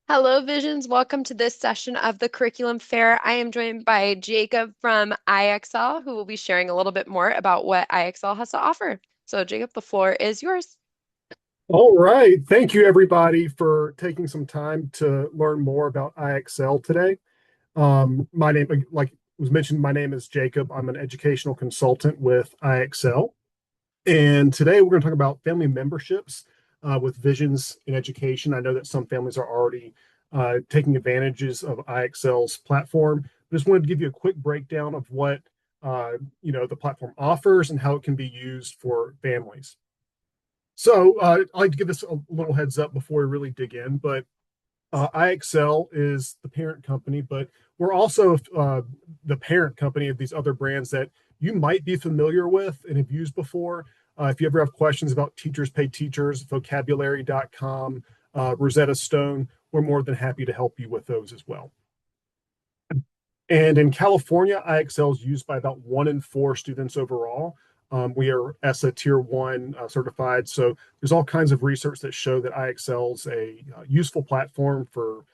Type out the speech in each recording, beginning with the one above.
Hello, Visions. Welcome to this session of the Curriculum Fair. I am joined by Jacob from IXL, who will be sharing a little bit more about what IXL has to offer. So, Jacob, the floor is yours. All right. Thank you, everybody, for taking some time to learn more about IXL today. My name, like was mentioned, my name is Jacob. I'm an educational consultant with IXL. And today we're going to talk about family memberships with visions in education. I know that some families are already taking advantages of IXL's platform. I just wanted to give you a quick breakdown of what the platform offers and how it can be used for families. So I'd like to give this a little heads up before we really dig in, but IXL is the parent company, but we're also the parent company of these other brands that you might be familiar with and have used before. If you ever have questions about Teachers Pay Teachers, vocabulary.com, Rosetta Stone, we're more than happy to help you with those as well. And in California, IXL is used by about 1 in 4 students overall. We are ESSA Tier 1 certified. So there's all kinds of research that show that IXL is a useful platform for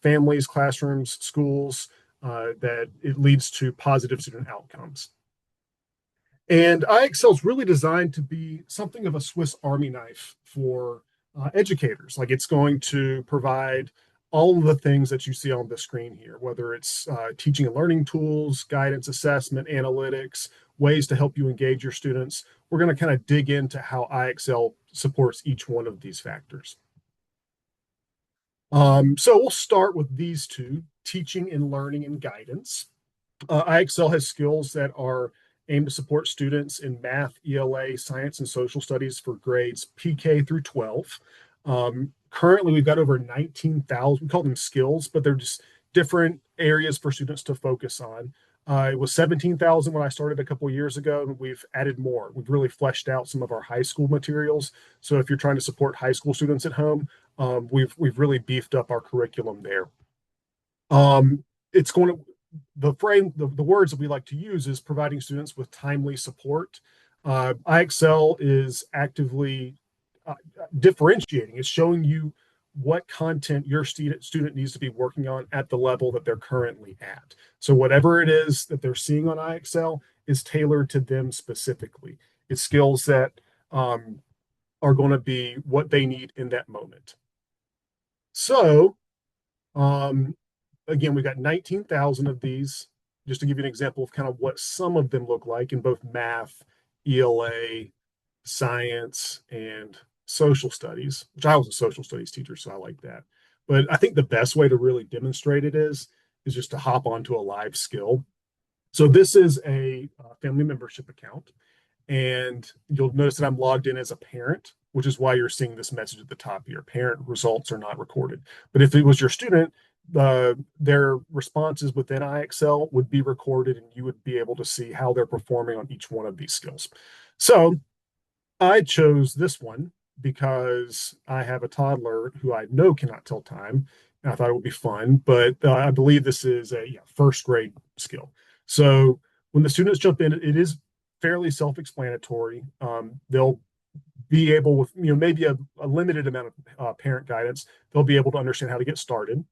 families, classrooms, schools, that it leads to positive student outcomes. And IXL is really designed to be something of a Swiss Army knife for educators. Like it's going to provide all of the things that you see on the screen here, whether it's teaching and learning tools, guidance, assessment, analytics, ways to help you engage your students. We're going to kind of dig into how IXL supports each one of these factors. So we'll start with these two, teaching and learning and guidance. IXL has skills that are aimed to support students in math, ELA, science, and social studies for grades PK through 12. Currently, we've got over 19,000, we call them skills, but they're just different areas for students to focus on. It was 17,000 when I started a couple of years ago, and we've added more. We've really fleshed out some of our high school materials. So if you're trying to support high school students at home, we've really beefed up our curriculum there. It's going to the words that we like to use is providing students with timely support. IXL is actively differentiating. It's showing you what content your student needs to be working on at the level that they're currently at. So whatever it is that they're seeing on IXL is tailored to them specifically. It's skills that are going to be what they need in that moment. So um, again, we've got 19,000 of these, just to give you an example of kind of what some of them look like in both math, ELA, science, and social studies, which I was a social studies teacher, so I like that. But I think the best way to really demonstrate it is just to hop onto a live skill. So this is a family membership account, and you'll notice that I'm logged in as a parent, which is why you're seeing this message at the top here. Parent results are not recorded. But if it was your student, their responses within IXL would be recorded, and you would be able to see how they're performing on each one of these skills. So I chose this one because I have a toddler who I know cannot tell time. And I thought it would be fun, but I believe this is a first grade skill. So when the students jump in, it is fairly self-explanatory. They'll be able, with maybe a limited amount of parent guidance, they'll be able to understand how to get started.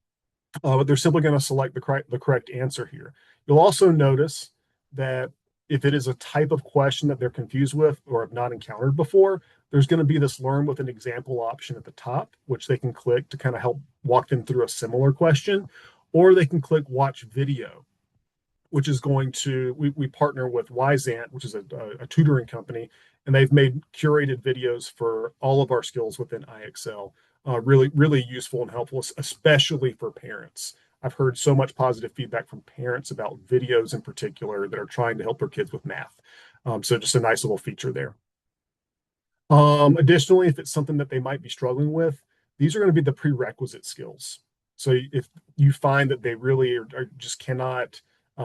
But they're simply going to select the correct answer here. You'll also notice that if it is a type of question that they're confused with or have not encountered before, there's going to be this learn with an example option at the top, which they can click to kind of help walk them through a similar question, or they can click watch video, which is going to, we partner with Wyzant, which is a tutoring company, and they've made curated videos for all of our skills within IXL. Really, really useful and helpful, especially for parents. I've heard so much positive feedback from parents about videos in particular that are trying to help their kids with math. So just a nice little feature there. Additionally, if it's something that they might be struggling with, these are going to be the prerequisite skills. So if you find that they really just cannot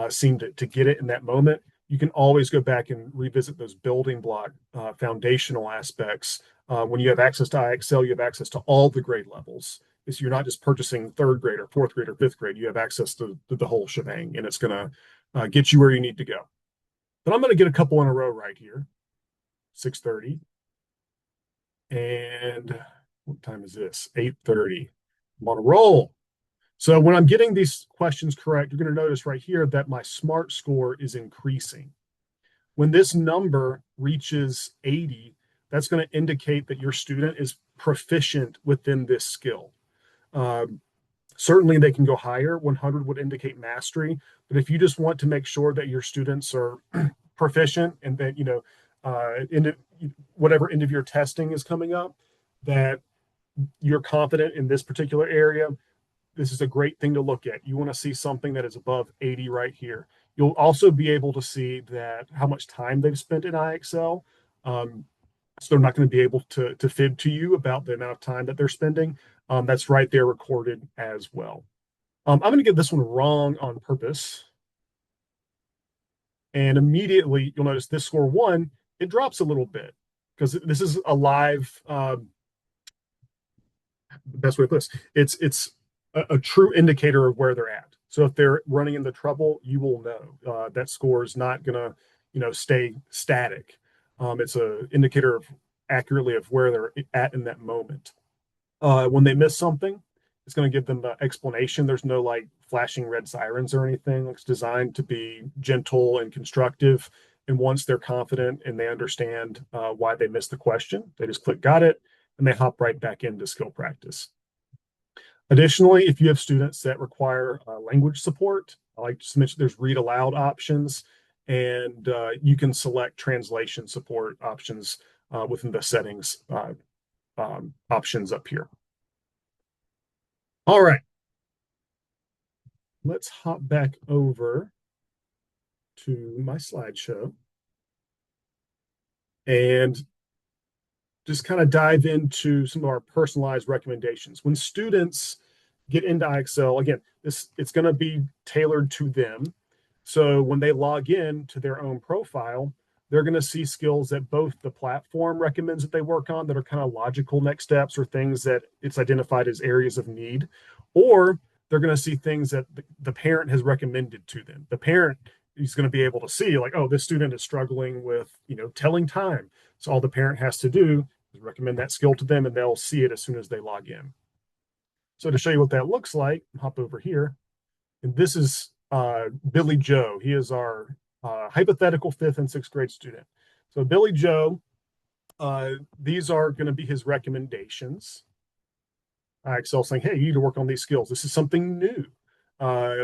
seem to get it in that moment, you can always go back and revisit those building block foundational aspects. When you have access to IXL, you have access to all the grade levels. So you're not just purchasing third grade or fourth grade or fifth grade. You have access to the whole shebang, and it's going to get you where you need to go. But I'm going to get a couple in a row right here. 6:30. And what time is this? 8:30. I'm on a roll. So when I'm getting these questions correct, you're going to notice right here that my SMART score is increasing. When this number reaches 80, that's going to indicate that your student is proficient within this skill. Um, Certainly, they can go higher. 100 would indicate mastery. But if you just want to make sure that your students are proficient and that, in whatever end of your testing is coming up, that you're confident in this particular area, this is a great thing to look at. You want to see something that is above 80 right here. You'll also be able to see that how much time they've spent in IXL. Um, so they're not going to be able to fib to you about the amount of time that they're spending. That's right there recorded as well. I'm going to get this one wrong on purpose. And immediately you'll notice this score one, it drops a little bit because this is a live, best way to put this, it's a true indicator of where they're at. So if they're running into trouble, you will know that score is not going to, stay static. It's an indicator of accurately of where they're at in that moment. When they miss something, it's going to give them the explanation. There's no like flashing red sirens or anything. It's designed to be gentle and constructive. And once they're confident and they understand why they missed the question, they just click got it and they hop right back into skill practice. Additionally, if you have students that require language support, I like to mention there's read aloud options, and you can select translation support options within the settings options up here. All right, let's hop back over to my slideshow and just kind of dive into some of our personalized recommendations. When students get into IXL, again, it's going to be tailored to them. So when they log in to their own profile, they're going to see skills that both the platform recommends that they work on that are kind of logical next steps or things that it's identified as areas of need, or they're going to see things that the parent has recommended to them. The parent is going to be able to see like, oh, this student is struggling with, telling time. So all the parent has to do is recommend that skill to them and they'll see it as soon as they log in. So to show you what that looks like, hop over here. And this is Billy Joe. He is our hypothetical fifth and sixth grade student. So Billy Joe, these are going to be his recommendations. IXL saying, hey, you need to work on these skills. This is something new.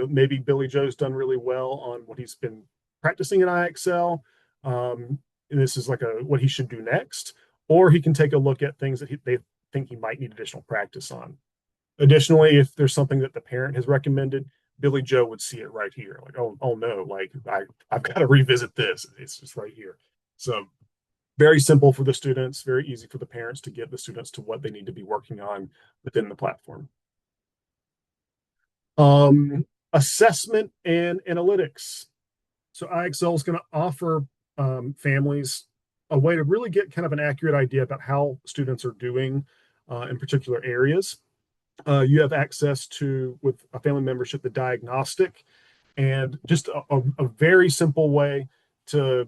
Maybe Billy Joe's done really well on what he's been practicing in IXL. And this is like what he should do next. Or he can take a look at things that they think he might need additional practice on. Additionally, if there's something that the parent has recommended, Billy Joe would see it right here. Like, oh no, like I've got to revisit this. It's just right here. So very simple for the students, very easy for the parents to get the students to what they need to be working on within the platform. Assessment and analytics. So IXL is going to offer families a way to really get kind of an accurate idea about how students are doing in particular areas. You have access to, with a family membership, the diagnostic, and just a very simple way to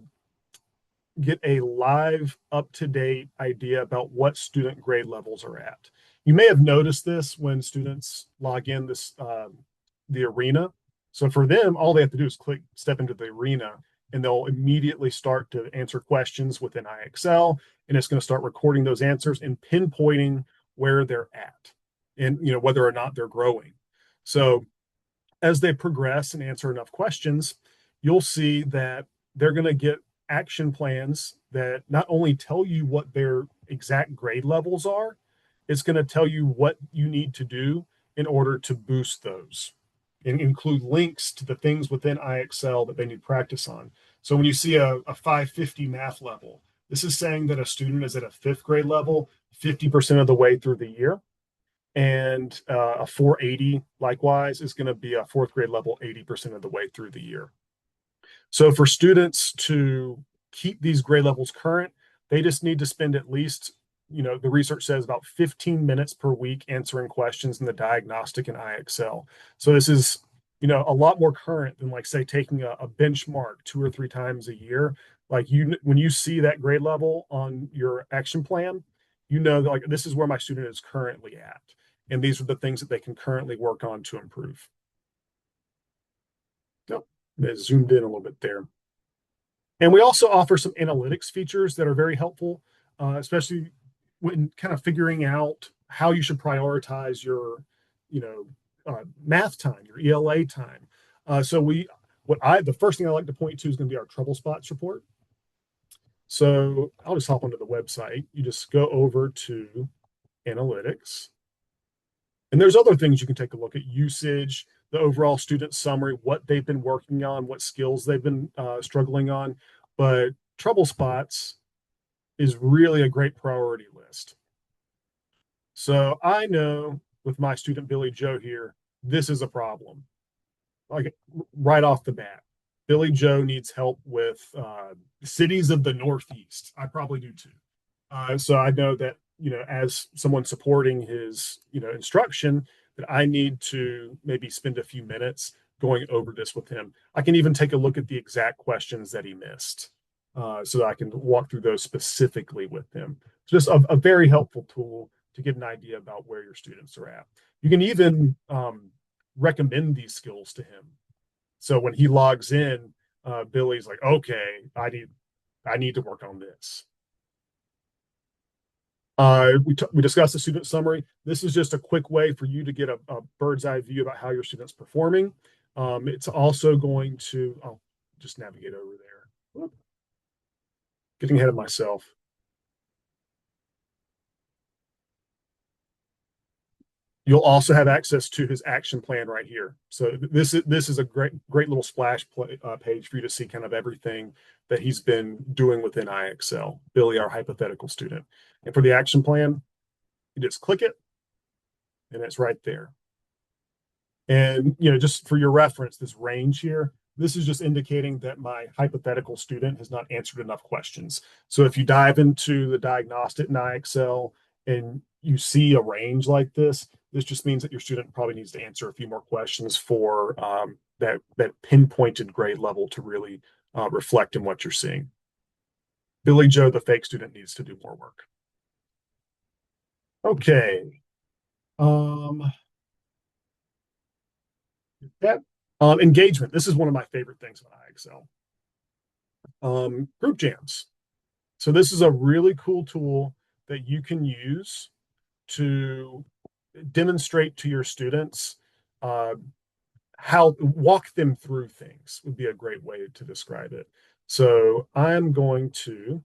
get a live, up-to-date idea about what student grade levels are at. You may have noticed this when students log in the arena. So for them, all they have to do is step into the arena, and they'll immediately start to answer questions within IXL, and it's going to start recording those answers and pinpointing where they're at, and whether or not they're growing. So as they progress and answer enough questions, you'll see that they're going to get action plans that not only tell you what their exact grade levels are, it's going to tell you what you need to do in order to boost those and include links to the things within IXL that they need practice on. So when you see a 550 math level, this is saying that a student is at a fifth grade level 50% of the way through the year. And a 480, likewise, is going to be a fourth grade level 80% of the way through the year. So for students to keep these grade levels current, they just need to spend at least, the research says about 15 minutes per week answering questions in the diagnostic and IXL. So this is, a lot more current than like say taking a benchmark 2 or 3 times a year. Like when you see that grade level on your action plan, that like this is where my student is currently at. and these are the things that they can currently work on to improve. Yep, they zoomed in a little bit there. And we also offer some analytics features that are very helpful, especially when kind of figuring out how you should prioritize your, math time, your ELA time. The first thing I like to point to is going to be our trouble spots report. So I'll just hop onto the website. You just go over to analytics, and there's other things you can take a look at: usage, the overall student summary, what they've been working on, what skills they've been struggling on. But trouble spots is really a great priority list. So I know with my student Billy Joe here, this is a problem. Like right off the bat, Billy Joe needs help with cities of the Northeast. I probably do too. So I know that, as someone supporting his, instruction, that I need to maybe spend a few minutes going over this with him. I can even take a look at the exact questions that he missed, so that I can walk through those specifically with him. Just a very helpful tool to get an idea about where your students are at. You can even recommend these skills to him. So when he logs in, Billy's like, okay, I need to work on this. We discussed the student summary. This is just a quick way for you to get a bird's eye view about how your student's performing. It's also going to, I'll just navigate over there. Whoop. Getting ahead of myself. You'll also have access to his action plan right here. So this is a great little splash page for you to see kind of everything that he's been doing within IXL, Billy, our hypothetical student. And for the action plan, you just click it, and it's right there. And just for your reference, this range here, this is just indicating that my hypothetical student has not answered enough questions. So if you dive into the diagnostic in IXL and you see a range like this just means that your student probably needs to answer a few more questions for that pinpointed grade level to really reflect in what you're seeing. Billy Joe, the fake student, needs to do more work. Okay. Engagement. This is one of my favorite things about IXL. Group jams. So this is a really cool tool that you can use to demonstrate to your students walk them through things would be a great way to describe it. So I'm going to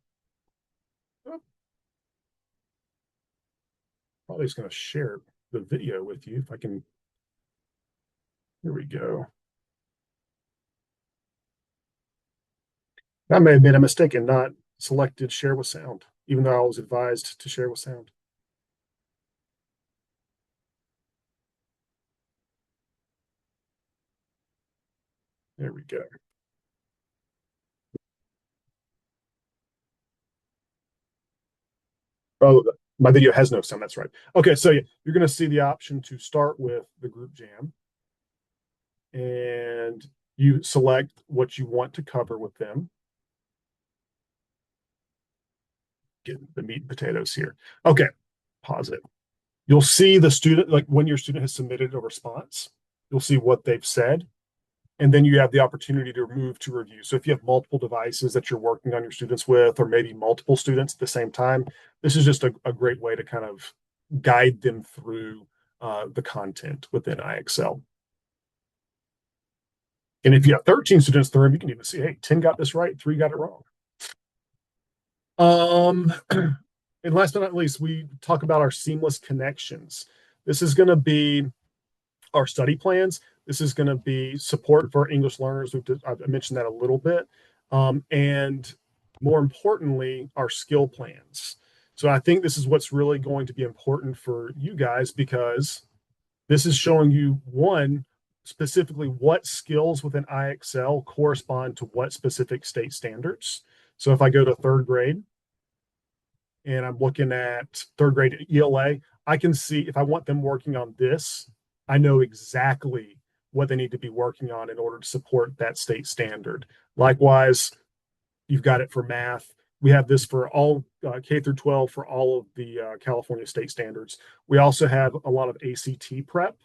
probably just going to share the video with you if I can. Here we go. I may have made a mistake and not selected share with sound, even though I was advised to share with sound. There we go. Oh, my video has no sound. That's right. Okay, so you're going to see the option to start with the group jam, and you select what you want to cover with them. Get the meat and potatoes here. Okay, pause it. You'll see the student, like when your student has submitted a response, you'll see what they've said. And then you have the opportunity to move to review. So if you have multiple devices that you're working on your students with, or maybe multiple students at the same time, this is just a great way to kind of guide them through the content within IXL. And if you have 13 students in the room, you can even see, hey, 10 got this right, 3 got it wrong. And last but not least, we talk about our seamless connections. This is going to be our study plans. This is going to be support for English learners. I've mentioned that a little bit. And more importantly, our skill plans. So I think this is what's really going to be important for you guys, because this is showing you, one, specifically what skills within IXL correspond to what specific state standards. So if I go to third grade and I'm looking at third grade ELA, I can see if I want them working on this, I know exactly what they need to be working on in order to support that state standard. Likewise, you've got it for math. we have this for all K through 12 for all of the California state standards. We also have a lot of ACT prep,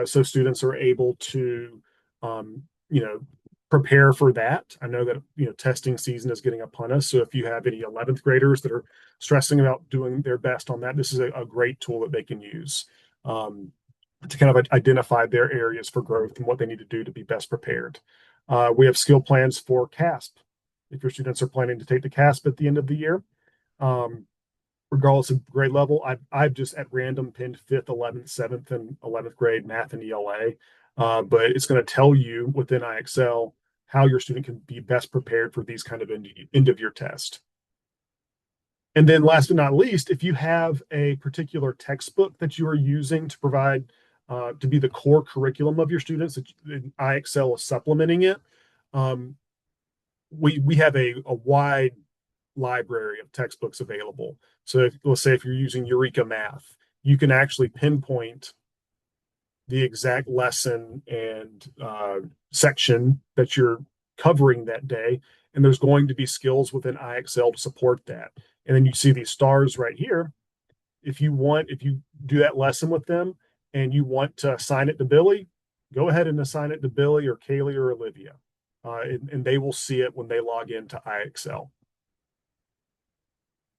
so students are able to, you know, prepare for that. I know that testing season is getting upon us, so if you have any 11th graders that are stressing about doing their best on that, this is a great tool that they can use to kind of identify their areas for growth and what they need to do to be best prepared. We have skill plans for CASP. If your students are planning to take the CASP at the end of the year, um, regardless of grade level, I've just at random pinned 5th, 11th, 7th, and 11th grade math and ELA. But it's going to tell you within IXL how your student can be best prepared for these kind of end of year test. And then last but not least, if you have a particular textbook that you are using to provide to be the core curriculum of your students, IXL is supplementing it. We have a wide library of textbooks available. So let's say if you're using Eureka Math, you can actually pinpoint the exact lesson and section that you're covering that day. And there's going to be skills within IXL to support that. And then you see these stars right here. If you do that lesson with them and you want to assign it to Billy, go ahead and assign it to Billy or Kaylee or Olivia. And they will see it when they log into IXL.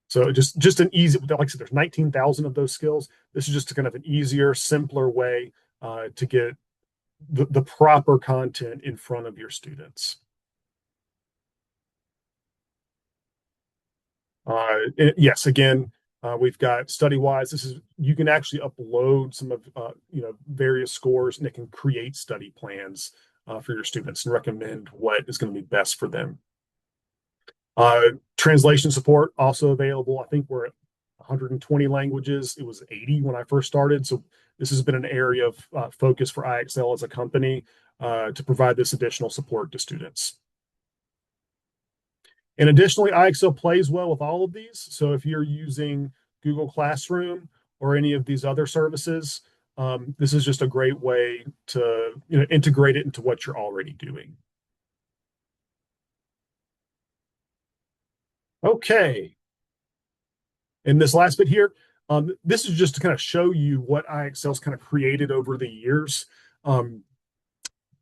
So just an easy, like I said, there's 19,000 of those skills. This is just kind of an easier, simpler way to get the proper content in front of your students. Yes, again, we've got StudyWise. You can actually upload some of various scores, and it can create study plans for your students and recommend what is going to be best for them. Translation support also available. I think we're at 120 languages. It was 80 when I first started. So this has been an area of focus for IXL as a company to provide this additional support to students. And additionally, IXL plays well with all of these. So if you're using Google Classroom or any of these other services, this is just a great way to integrate it into what you're already doing. Okay. And this last bit here, this is just to kind of show you what IXL's kind of created over the years.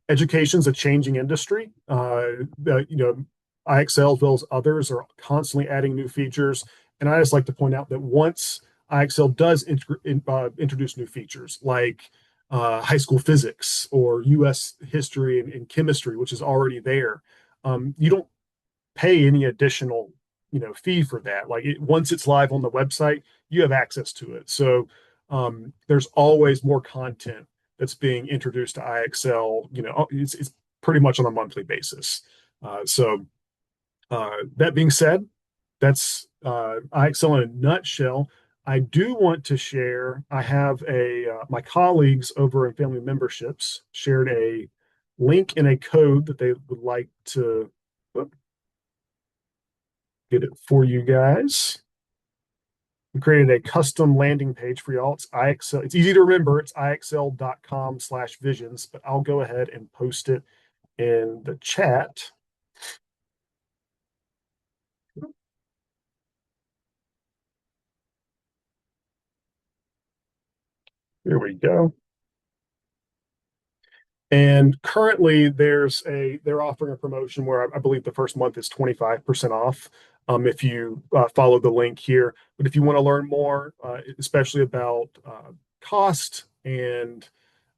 Education's a changing industry. IXL, as well as others, are constantly adding new features. And I just like to point out that once IXL does introduce new features like high school physics or US history and chemistry, which is already there, you don't pay any additional fee for that. Like once it's live on the website, you have access to it. So there's always more content that's being introduced to IXL. It's pretty much on a monthly basis. So that being said, that's IXL in a nutshell. I do want to share. I have my colleagues over in Family Memberships shared a link and a code that they would like to get it for you guys. We created a custom landing page for y'all. It's IXL. It's easy to remember. It's IXL.com/visions, but I'll go ahead and post it in the chat. Here we go. And currently, they're offering a promotion where I believe the first month is 25% off if you follow the link here. But if you want to learn more, especially about cost and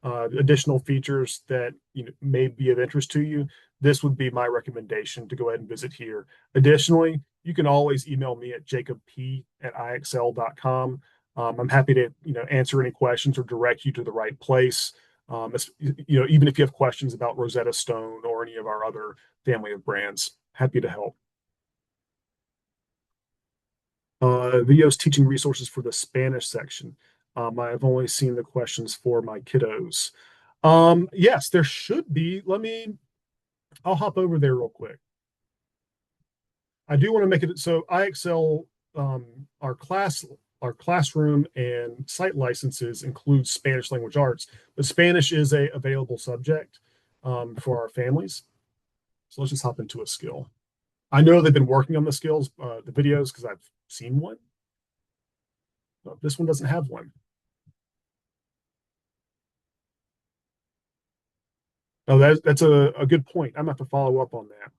additional features that may be of interest to you, this would be my recommendation to go ahead and visit here. Additionally, you can always email me at jacobp@ixl.com. I'm happy to answer any questions or direct you to the right place. Even if you have questions about Rosetta Stone or any of our other family of brands, happy to help. Videos teaching resources for the Spanish section. I've only seen the questions for my kiddos. Yes, there should be. I'll hop over there real quick. I do want to make it so IXL, our classroom and site licenses include Spanish language arts, but Spanish is a available subject for our families. So let's just hop into a skill. I know they've been working on the skills, the videos, because I've seen one. But this one doesn't have one. Oh, that's a good point. I'm gonna have to follow up on that.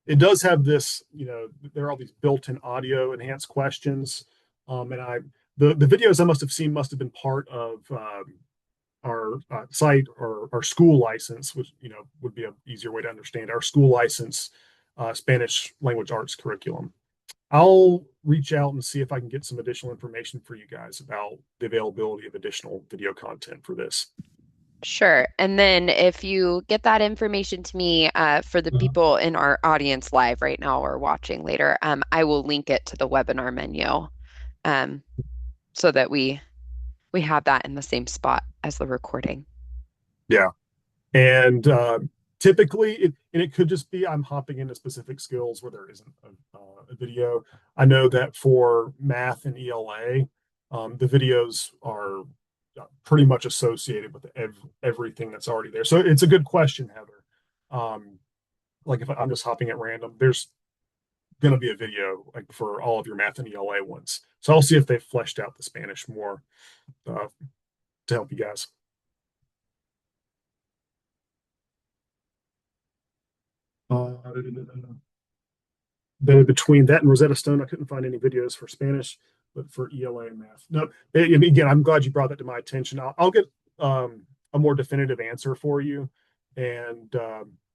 It does have this, there are all these built-in audio enhanced questions. And the videos I must have seen must have been part of our site or our school license, which, would be an easier way to understand our school license Spanish language arts curriculum. I'll reach out and see if I can get some additional information for you guys about the availability of additional video content for this. Sure. And then if you get that information to me, for the Uh-huh. people in our audience live right now or watching later, I will link it to the webinar menu, um, so that we have that in the same spot as the recording. Yeah. And typically, it could just be I'm hopping into specific skills where there isn't a video. I know that for math and ELA, the videos are pretty much associated with everything that's already there. So it's a good question, Heather. Like if I'm just hopping at random, there's going to be a video like for all of your math and ELA ones. So I'll see if they've fleshed out the Spanish more uh, to help you guys. Between that and Rosetta Stone, I couldn't find any videos for Spanish, but for ELA and math. No, and again, I'm glad you brought that to my attention. I'll get a more definitive answer for you, and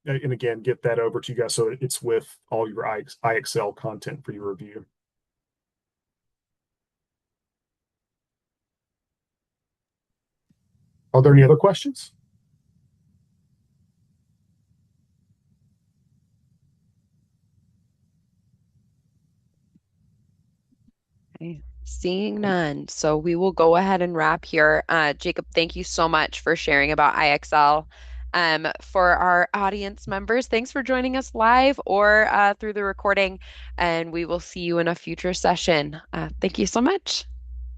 again, get that over to you guys so it's with all your IXL content for your review. Are there any other questions? Okay. Seeing none. So we will go ahead and wrap here. Jacob, thank you so much for sharing about IXL. For our audience members, thanks for joining us live or through the recording, and we will see you in a future session. Thank you so much.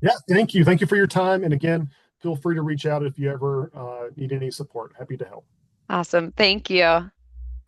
Yeah, thank you. Thank you for your time. And again, feel free to reach out if you ever need any support. Happy to help. Awesome. Thank you.